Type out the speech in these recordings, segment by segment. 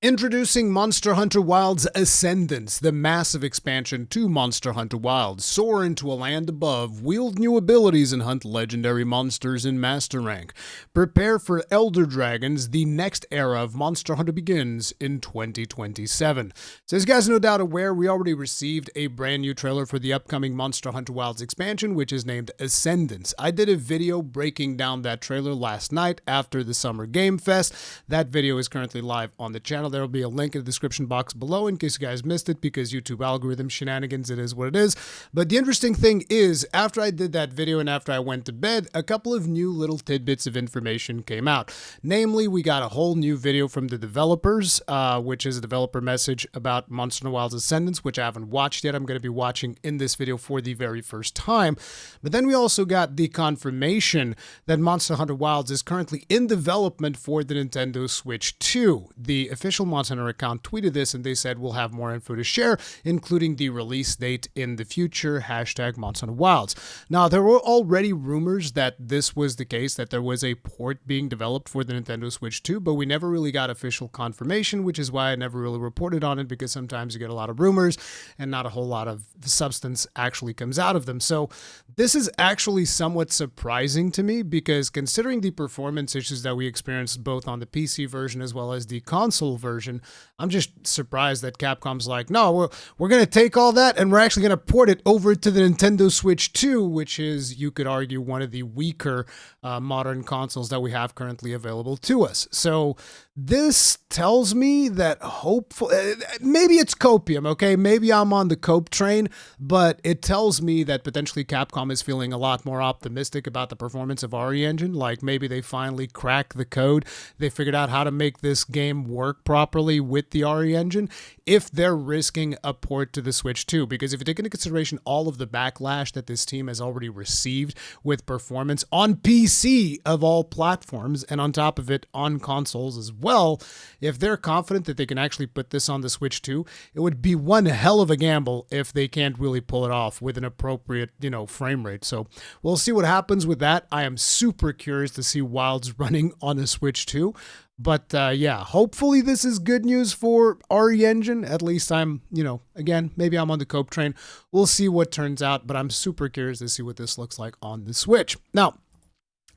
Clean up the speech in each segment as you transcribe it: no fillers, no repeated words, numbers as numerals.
Introducing Monster Hunter Wilds Ascendance, the massive expansion to Monster Hunter Wilds. Soar into a land above, wield new abilities, and hunt legendary monsters in Master Rank. Prepare for Elder Dragons, the next era of Monster Hunter begins in 2027. So as you guys are no doubt aware, we already received a brand new trailer for the upcoming Monster Hunter Wilds expansion, which is named Ascendance. I did a video breaking down that trailer last night after the Summer Game Fest. That video is currently live on the channel. There will be a link in the description box below in case you guys missed it, because YouTube algorithm shenanigans, it is what it is. But the interesting thing is, after I did that video and after I went to bed, a couple of new little tidbits of information came out. Namely, we got a whole new video from the developers, which is a developer message about Monster Hunter Wilds Ascendance, which I haven't watched yet. I'm going to be watching in this video for the very first time. But then we also got the confirmation that Monster Hunter Wilds is currently in development for the Nintendo Switch 2. The official Monster Hunter account tweeted this, and they said we'll have more info to share, including the release date in the future, hashtag Monster Hunter Wilds. Now, there were already rumors that this was the case, that there was a port being developed for the Nintendo Switch 2, but we never really got official confirmation, which is why I never really reported on it, because sometimes you get a lot of rumors and not a whole lot of substance actually comes out of them. So this is actually somewhat surprising to me, because considering the performance issues that we experienced both on the PC version as well as the console version, I'm just surprised that Capcom's like, no, we're going to take all that and we're actually going to port it over to the Nintendo Switch 2, which is, you could argue, one of the weaker modern consoles that we have currently available to us. So this tells me that hopefully, maybe it's copium, okay? Maybe I'm on the cope train, but it tells me that potentially Capcom is feeling a lot more optimistic about the performance of RE Engine. Like maybe they finally cracked the code. They figured out how to make this game work properly with the RE Engine, if they're risking a port to the Switch 2. Because if you take into consideration all of the backlash that this team has already received with performance on PC of all platforms, and on top of it on consoles as well, if they're confident that they can actually put this on the Switch 2, it would be one hell of a gamble if they can't really pull it off with an appropriate, frame rate. So we'll see what happens with that. I am super curious to see Wilds running on a Switch 2. But yeah, hopefully this is good news for RE Engine. At least I'm, again, maybe I'm on the cope train. We'll see what turns out, but I'm super curious to see what this looks like on the Switch. Now,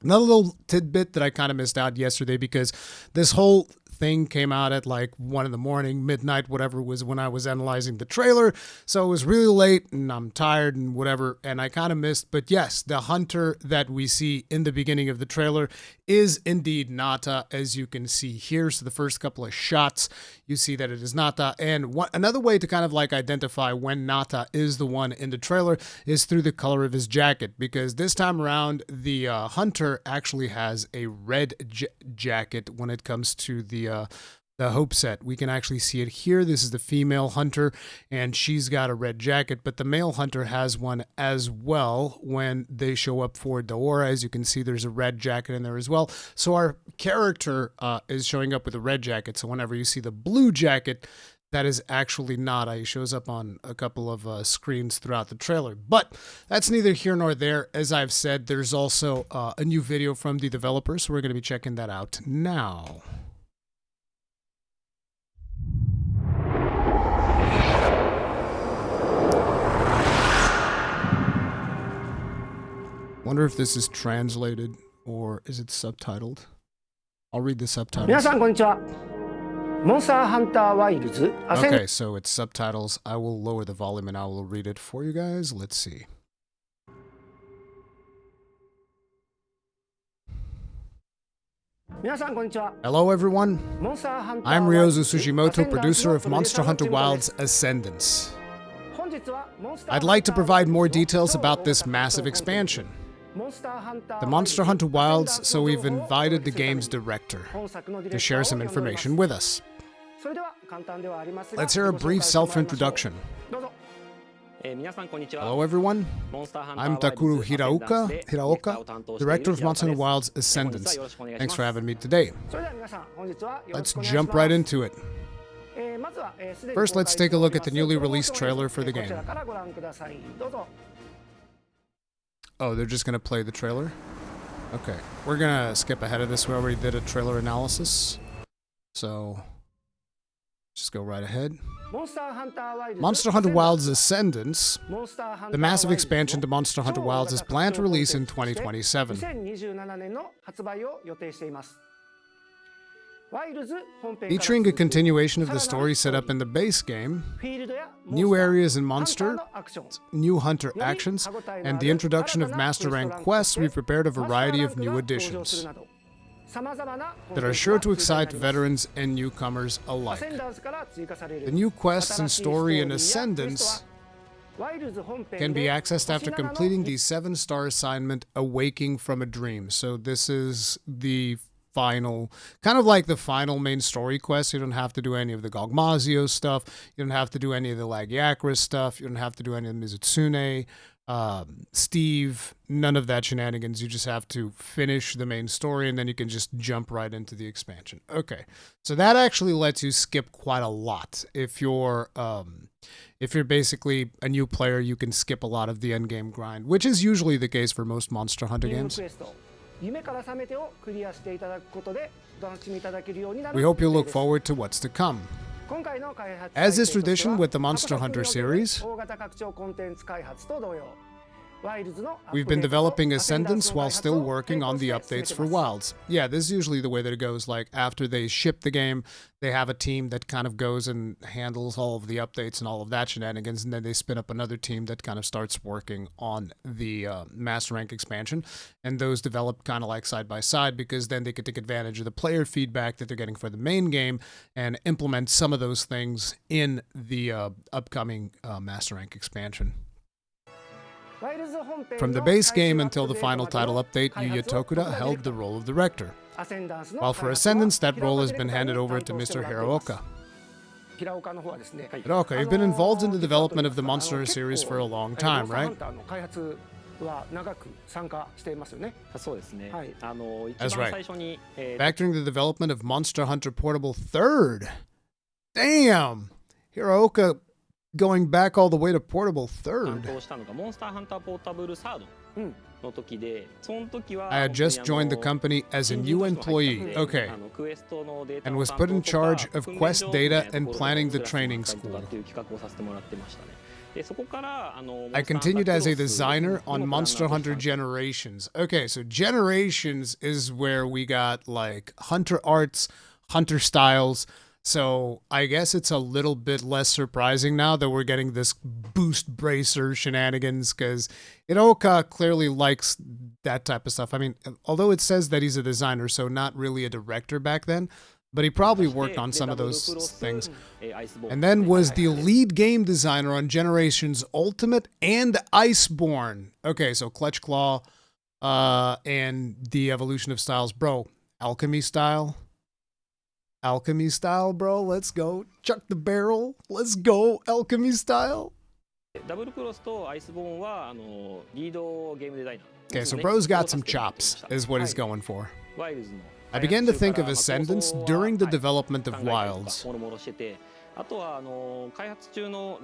another little tidbit that I kind of missed out yesterday, because this whole thing came out at like 1 in the morning, midnight, whatever it was, when I was analyzing the trailer. So it was really late and I'm tired and whatever, and I kind of missed. But yes, the hunter that we see in the beginning of the trailer is indeed Nata, as you can see here. So the first couple of shots, you see that it is Nata. And another way to kind of like identify when Nata is the one in the trailer is through the color of his jacket, because this time around the hunter actually has a red jacket when it comes to the hope set. We can actually see it here. This is the female hunter, and she's got a red jacket, but the male hunter has one as well when they show up for Daora. As you can see, there's a red jacket in there as well. So our character is showing up with a red jacket. So whenever you see the blue jacket, that is actually Nata. He shows up on a couple of screens throughout the trailer. But that's neither here nor there. As I've said, there's also a new video from the developers, so we're going to be checking that out now. Wonder if this is translated or is it subtitled? I'll read the subtitles. Okay, so it's subtitles. I will lower the volume and I will read it for you guys. Let's see. Hello everyone, I'm Ryozu Sugimoto, producer of Monster Hunter Wilds Ascendance. I'd like to provide more details about this massive expansion, the Monster Hunter Wilds, so we've invited the game's director to share some information with us. Let's hear a brief self-introduction. Hello everyone, I'm Takuru Hiraoka, director of Monster Hunter Wilds Ascendance. Thanks for having me today. Let's jump right into it. First, let's take a look at the newly released trailer for the game. Oh, they're just going to play the trailer? Okay. We're going to skip ahead of this. We already did a trailer analysis. So Just go right ahead. Monster Monster Hunter Wilds Ascendance, the massive expansion to Monster Hunter Wilds, is planned to release in 2027. Featuring a continuation of the story set up in the base game, new areas and monsters, new hunter actions, and the introduction of Master Rank quests, we've prepared a variety of new additions that are sure to excite veterans and newcomers alike. The new quests and story in Ascendance can be accessed after completing the 7-star assignment, Awaking from a Dream. So this is the final, kind of like the final main story quest. You don't have to do any of the Gogmazio stuff. You don't have to do any of the Lagiacris stuff. You don't have to do any of the Mizutsune, Steve, none of that shenanigans. You just have to finish the main story and then you can just jump right into the expansion. Okay, so that actually lets you skip quite a lot. If you're basically a new player, you can skip a lot of the endgame grind, which is usually the case for most Monster Hunter games. We hope you look forward to what's to come. As is tradition with the Monster Hunter series, we've been developing Ascendance while still working on the updates for Wilds. Yeah, this is usually the way that it goes. Like, after they ship the game, they have a team that kind of goes and handles all of the updates and all of that shenanigans, and then they spin up another team that kind of starts working on the Master Rank expansion, and those develop kind of like side by side, because then they could take advantage of the player feedback that they're getting for the main game and implement some of those things in the upcoming Master Rank expansion. From the base game until the final title update, Yuya Tokuda held the role of director, while for Ascendance, that role has been handed over to Mr. Hiraoka. Hiraoka, you've been involved in the development of the Monster Hunter series for a long time, right? That's right. Factoring the development of Monster Hunter Portable 3rd. Damn! Hiraoka going back all the way to Portable 3rd. I had just joined the company as a new employee, okay, and was put in charge of quest data and planning the training school. I continued as a designer on Monster Hunter Generations. Okay, so Generations is where we got like Hunter arts, Hunter styles. So I guess it's a little bit less surprising now that we're getting this boost bracer shenanigans, because Hiraoka clearly likes that type of stuff. I mean, although it says that he's a designer, so not really a director back then, but he probably worked on some of those things. And then was the lead game designer on Generations Ultimate and Iceborne. Okay, so Clutch Claw and the evolution of styles. Bro, Alchemy style. Alchemy style, bro. Let's go. Chuck the barrel. Let's go. Alchemy style. Okay, so bro's got some chops, is what he's going for. I began to think of Ascendance during the development of Wilds.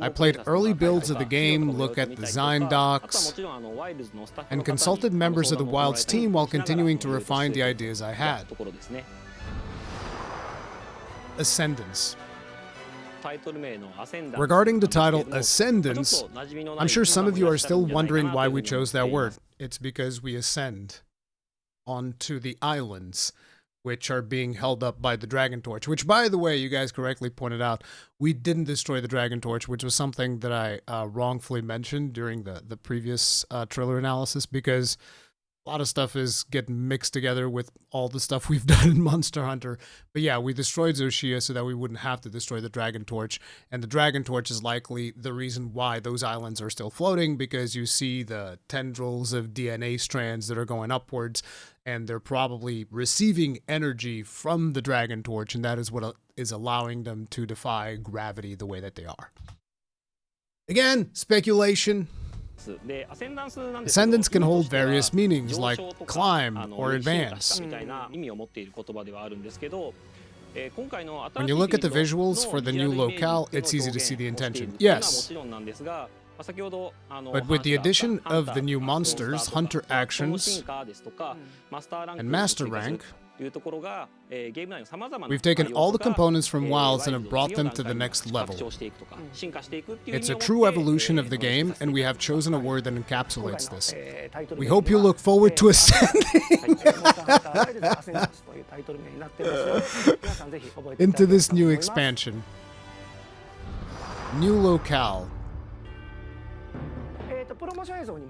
I played early builds of the game, looked at design docs, and consulted members of the Wilds team while continuing to refine the ideas I had. Ascendance. Regarding the title Ascendance, I'm sure some of you are still wondering why we chose that word. It's because we ascend onto the islands, which are being held up by the Dragon Torch, which, by the way, you guys correctly pointed out, we didn't destroy the Dragon Torch, which was something that I wrongfully mentioned during the previous trailer analysis, because a lot of stuff is getting mixed together with all the stuff we've done in Monster Hunter. But yeah, we destroyed Zoshia so that we wouldn't have to destroy the Dragon Torch. And the Dragon Torch is likely the reason why those islands are still floating, because you see the tendrils of DNA strands that are going upwards, and they're probably receiving energy from the Dragon Torch, and that is what is allowing them to defy gravity the way that they are. Again, speculation. Ascendance can hold various meanings, like climb or advance. When you look at the visuals for the new locale, it's easy to see the intention. Yes. But with the addition of the new monsters, hunter actions, and master rank, We've taken all the components from Wilds and have brought them to the next level. It's a true evolution of the game, and we have chosen a word that encapsulates this. We hope you look forward to ascending into this new expansion. New locale.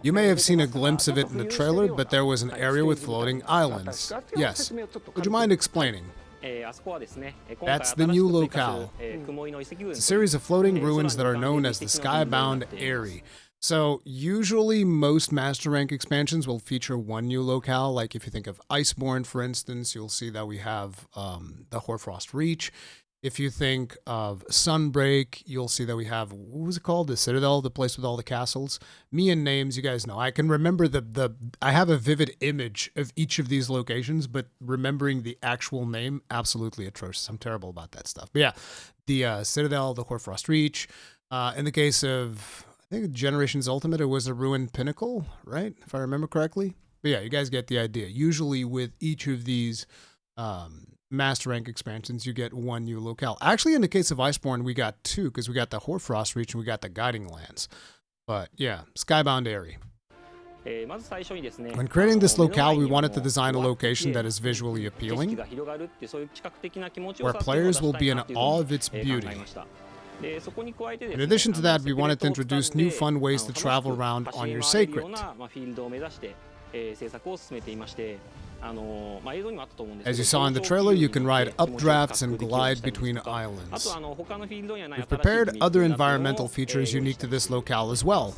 You may have seen a glimpse of it in the trailer, but there was an area with floating islands. Yes. Would you mind explaining? That's the new locale. It's a series of floating ruins that are known as the Skybound Eyrie. So usually most Master Rank expansions will feature one new locale. Like if you think of Iceborne, for instance, you'll see that we have the Hoarfrost Reach. If you think of Sunbreak, you'll see that we have, what was it called? The Citadel, the place with all the castles. Me and names, you guys know. I can remember I have a vivid image of each of these locations, but remembering the actual name, absolutely atrocious. I'm terrible about that stuff. But yeah, the Citadel, the Hoarfrost Reach. In the case of, I think Generations Ultimate, it was a Ruined Pinnacle, right? If I remember correctly. But yeah, you guys get the idea. Usually with each of these Master Rank expansions, you get one new locale. Actually, in the case of Iceborne, we got two, because we got the Hoarfrost Reach and we got the Guiding Lands. But yeah, Skybound Eyrie. When creating this locale, we wanted to design a location that is visually appealing, where players will be in awe of its beauty. In addition to that, we wanted to introduce new fun ways to travel around on your sacred. As you saw in the trailer, you can ride updrafts and glide between islands. We've prepared other environmental features unique to this locale as well.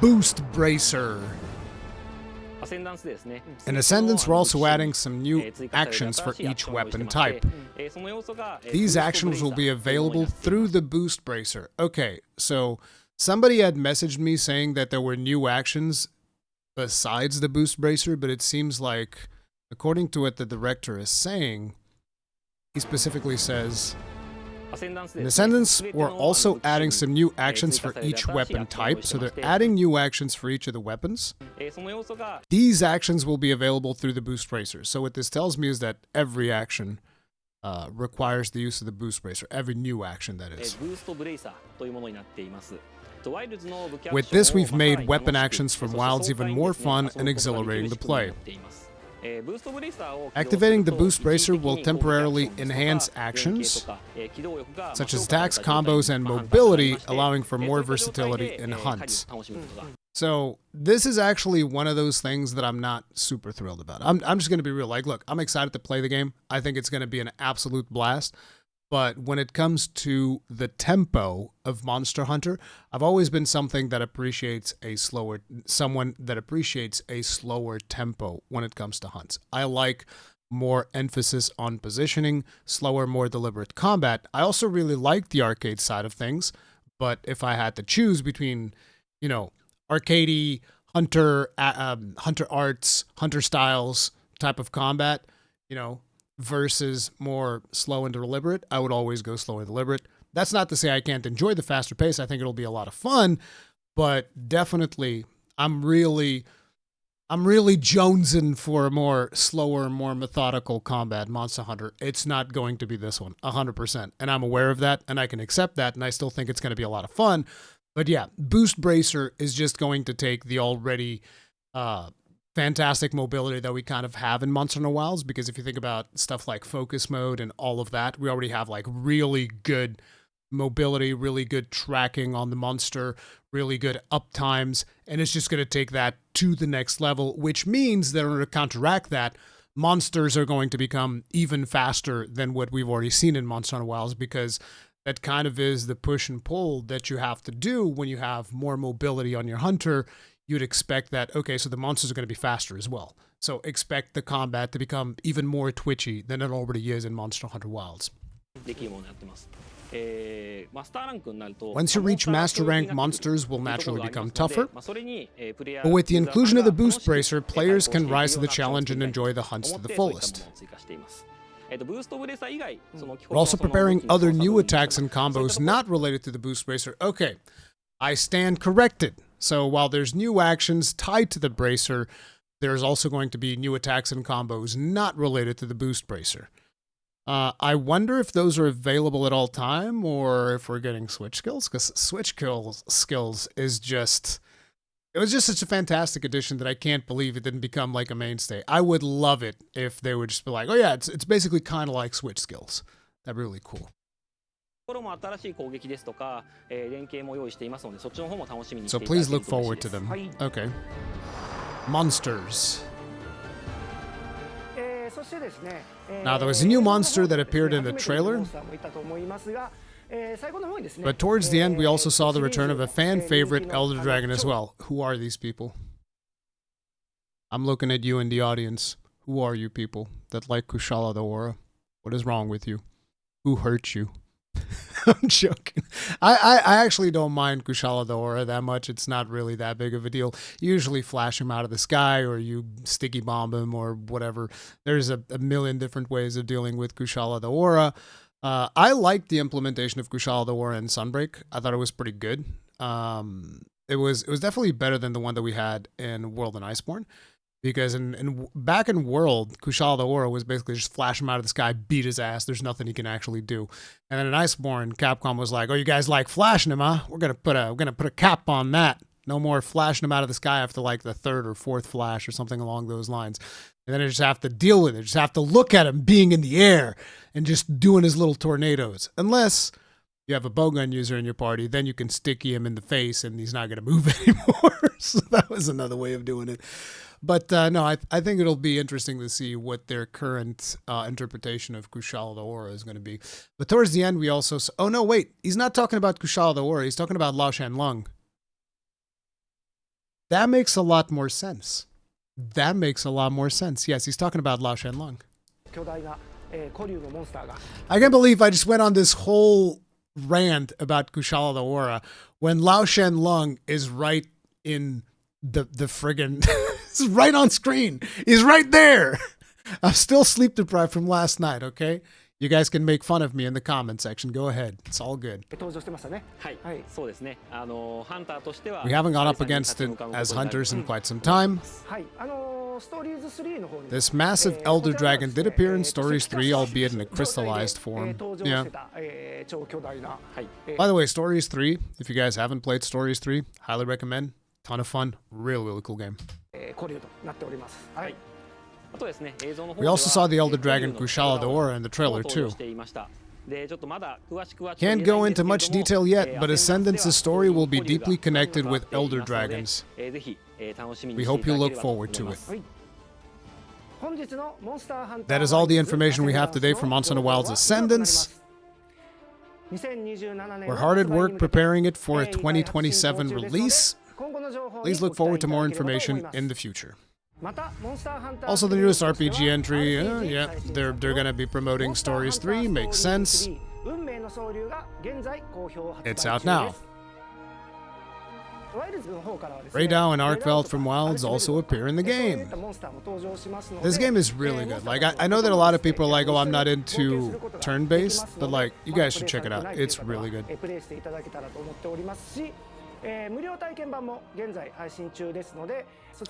Boost Bracer. In Ascendance, we're also adding some new actions for each weapon type. These actions will be available through the Boost Bracer. Okay, so somebody had messaged me saying that there were new actions besides the Boost Bracer, but it seems like, according to what the director is saying, he specifically says, in Ascendance, we're also adding some new actions for each weapon type, so they're adding new actions for each of the weapons. These actions will be available through the Boost Bracer. So what this tells me is that every action requires the use of the Boost Bracer, every new action, that is. With this, we've made weapon actions from Wilds even more fun and exhilarating to play. Activating the Boost Bracer will temporarily enhance actions, such as attacks, combos, and mobility, allowing for more versatility in hunts. So this is actually one of those things that I'm not super thrilled about. I'm just going to be real. Like, look, I'm excited to play the game. I think it's going to be an absolute blast. But when it comes to the tempo of Monster Hunter, I've always been someone that appreciates a slower tempo when it comes to hunts. I like more emphasis on positioning, slower, more deliberate combat. I also really like the arcade side of things, but if I had to choose between, arcadey, hunter arts, hunter styles type of combat, versus more slow and deliberate, I would always go slow and deliberate. That's not to say I can't enjoy the faster pace. I think it'll be a lot of fun, but definitely I'm really jonesing for a more slower, more methodical combat Monster Hunter. It's not going to be this one, 100%. And I'm aware of that, and I can accept that, and I still think it's going to be a lot of fun. But yeah, Boost Bracer is just going to take the already fantastic mobility that we kind of have in Monster Hunter Wilds, because if you think about stuff like focus mode and all of that, we already have like really good mobility, really good tracking on the monster, really good up times, and it's just going to take that to the next level, which means that in order to counteract that, monsters are going to become even faster than what we've already seen in Monster Hunter Wilds, because that kind of is the push and pull that you have to do when you have more mobility on your hunter. You'd expect that, okay, so the monsters are going to be faster as well. So expect the combat to become even more twitchy than it already is in Monster Hunter Wilds. Once you reach Master Rank, monsters will naturally become tougher. But with the inclusion of the Boost Bracer, players can rise to the challenge and enjoy the hunts to the fullest. We're also preparing other new attacks and combos not related to the Boost Bracer. Okay, I stand corrected. So while there's new actions tied to the Bracer, there's also going to be new attacks and combos not related to the boost bracer. I wonder if those are available at all time or if we're getting switch skills, because switch skills is just... It was just such a fantastic addition that I can't believe it didn't become like a mainstay. I would love it if they would just be like, oh yeah, it's basically kind of like switch skills. That'd be really cool. So please look forward to them. Okay. Monsters. Now there was a new monster that appeared in the trailer. But towards the end, we also saw the return of a fan favorite Elder Dragon as well. Who are these people? I'm looking at you in the audience. Who are you people that like Kushala Daora? What is wrong with you? Who hurt you? I'm joking. I actually don't mind Kushala Daora that much. It's not really that big of a deal. You usually flash him out of the sky or you sticky bomb him or whatever. There's a million different ways of dealing with Kushala Daora. I liked the implementation of Kushala Daora in Sunbreak. I thought it was pretty good. It was definitely better than the one that we had in World and Iceborne. Because back in World, Kushala Daora was basically just flash him out of the sky, beat his ass. There's nothing he can actually do. And then in Iceborne, Capcom was like, "Oh, you guys like flashing him, huh? We're gonna put a cap on that. No more flashing him out of the sky after like the third or fourth flash or something along those lines." And then you just have to deal with it. You just have to look at him being in the air and just doing his little tornadoes. Unless you have a bowgun user in your party, then you can sticky him in the face and he's not going to move anymore. So that was another way of doing it. But no, I think it'll be interesting to see what their current interpretation of Kushala Daora is going to be. But towards the end, we also... Oh, no, wait. He's not talking about Kushala Daora. He's talking about Lao Shan Lung. That makes a lot more sense. That makes a lot more sense. Yes, he's talking about Lao Shan Lung. I can't believe I just went on this whole rant about Kushala Daora when Lao Shan Lung is right in the friggin' it's right on screen. He's right there. I'm still sleep deprived from last night, okay? You guys can make fun of me in the comment section. Go ahead. It's all good. We haven't gone up against it as hunters in quite some time. This massive Elder Dragon did appear in Stories 3, albeit in a crystallized form. Yeah. By the way, Stories 3, if you guys haven't played Stories 3, highly recommend. Ton of fun. Really cool game. We also saw the Elder Dragon Kushala Daora in the trailer too. Can't go into much detail yet, but Ascendance's story will be deeply connected with Elder Dragons. We hope you look forward to it. That is all the information we have today from Hunter Wilds Ascendance. We're hard at work preparing it for a 2027 release. Please look forward to more information in the future. Also, the newest RPG entry, yeah, they're going to be promoting Stories 3, makes sense. It's out now. Raydao and Arkveld from Wilds also appear in the game. This game is really good. Like, I know that a lot of people are like, oh, I'm not into turn-based, but like, you guys should check it out. It's really good.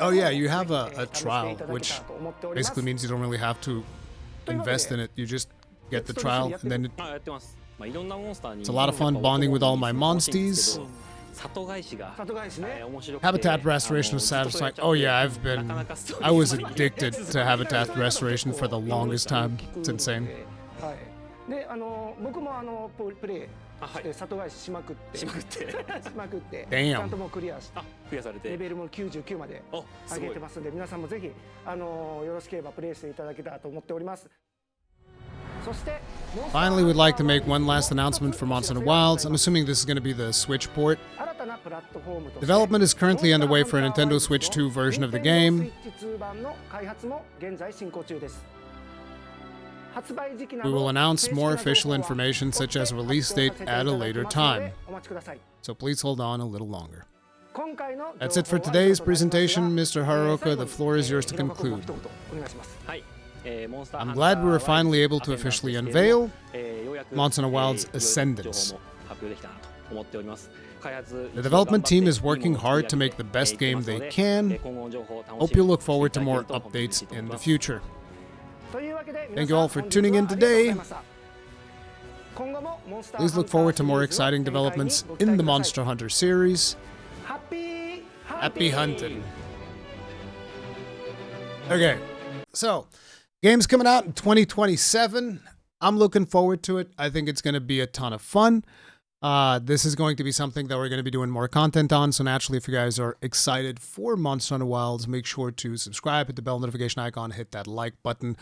Oh yeah, you have a trial, which basically means you don't really have to invest in it. You just get the trial, and then it's a lot of fun bonding with all my monsties. Habitat restoration was satisfying. Oh yeah, I was addicted to habitat restoration for the longest time. It's insane. Damn. Finally, we'd like to make one last announcement for Hunter Wilds. I'm assuming this is going to be the Switch port. Development is currently underway for a Nintendo Switch 2 version of the game. We will announce more official information such as a release date at a later time. So please hold on a little longer. That's it for today's presentation. Mr. Haruoka, the floor is yours to conclude. I'm glad we were finally able to officially unveil Hunter Wilds Ascendance. The development team is working hard to make the best game they can. Hope you look forward to more updates in the future. Thank you all for tuning in today. Please look forward to more exciting developments in the Monster Hunter series. Happy hunting. Okay, so game's coming out in 2027. I'm looking forward to it. I think it's going to be a ton of fun. This is going to be something that we're going to be doing more content on. So naturally, if you guys are excited for Monster Hunter Wilds, make sure to subscribe, hit the bell notification icon, hit that like button,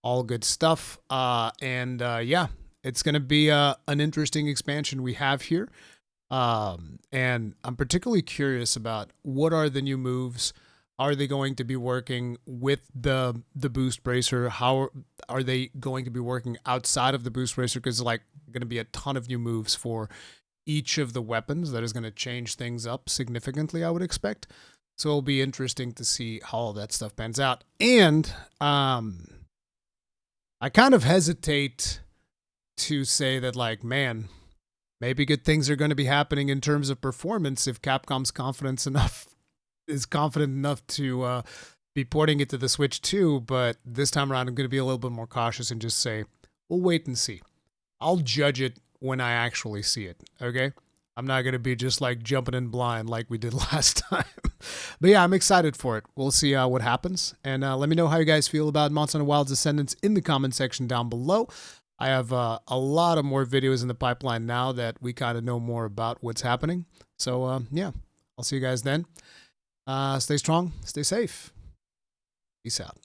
all good stuff. Yeah, it's going to be an interesting expansion we have here. And I'm particularly curious about what are the new moves. Are they going to be working with the boost bracer? How are they going to be working outside of the boost bracer? Because like going to be a ton of new moves for each of the weapons that is going to change things up significantly, I would expect. So it'll be interesting to see how all that stuff pans out. And I kind of hesitate to say that, like, man, maybe good things are going to be happening in terms of performance if Capcom's confident enough to be porting it to the Switch too. But this time around, I'm going to be a little bit more cautious and just say, we'll wait and see. I'll judge it when I actually see it, okay? I'm not going to be just like jumping in blind like we did last time. But yeah, I'm excited for it. We'll see what happens. And let me know how you guys feel about Monster Hunter Wilds Ascendance in the comment section down below. I have a lot of more videos in the pipeline now that we kind of know more about what's happening. So yeah, I'll see you guys then. Stay strong, stay safe. Peace out.